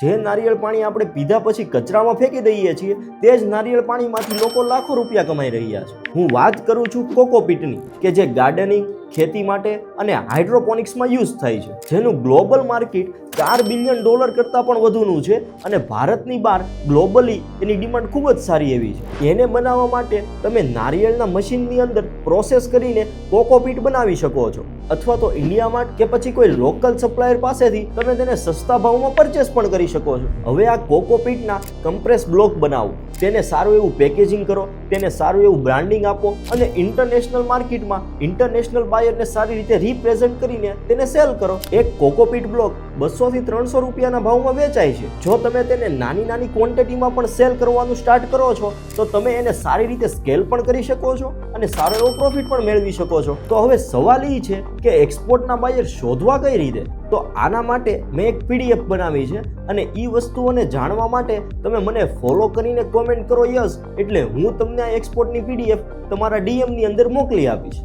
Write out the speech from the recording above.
જે નારિયેળ પાણી આપણે પીધા પછી કચરામાં ફેંકી દઈએ છીએ તે જ નારિયેળ પાણીમાંથી લોકો લાખો રૂપિયા કમાઈ રહ્યા છે। હું વાત કરું છું કોકોપીટની, કે જે ગાર્ડનિંગ, ખેતી માટે અને હાઇડ્રોપોનિક્સમાં યુઝ થાય છે, જેનું ગ્લોબલ માર્કેટ $4 બિલિયન કરતાં પણ વધુનું છે અને ભારતની બહાર ગ્લોબલી એની ડિમાન્ડ ખૂબ જ સારી એવી છે। એને બનાવવા માટે તમે નારિયેળના મશીનની અંદર પ્રોસેસ કરીને કોકોપીટ બનાવી શકો છો, અથવા તો ઇન્ડિયામાં કે પછી કોઈ લોકલ સપ્લાયર પાસેથી તમે તેને સસ્તા ભાવમાં પરચેસ પણ કરી શકો છો। હવે આ કોકોપીટના કમ્પ્રેસ બ્લોક બનાવો, તેને સારું એવું પેકેજિંગ કરો, તેને સારું એવું બ્રાન્ડિંગ આપો અને ઇન્ટરનેશનલ માર્કેટમાં ઇન્ટરનેશનલ બાયરને સારી રીતે રિપ્રેઝેન્ટ કરીને તેને સેલ કરો। એક કોકોપીટ બ્લોક 200 થી 300 રૂપિયાના ભાવમાં વેચાય છે। જો તમે તેને નાની નાની ક્વોન્ટિટીમાં પણ સેલ કરવાનું સ્ટાર્ટ કરો છો તો તમે એને સારી રીતે સ્કેલ પણ કરી શકો છો અને સારો એવો પ્રોફિટ પણ મેળવી શકો છો। તો હવે સવાલ એ છે કે એક્સપોર્ટના બાયર શોધવા કઈ રીતે? તો આના માટે મેં એક PDF બનાવી છે અને એ વસ્તુઓને જાણવા માટે તમે મને ફોલો કરીને કોમેન્ટ કરો યસ, એટલે હું તમને આ એક્સપોર્ટની PDF તમારા DM ની અંદર મોકલી આપીશ।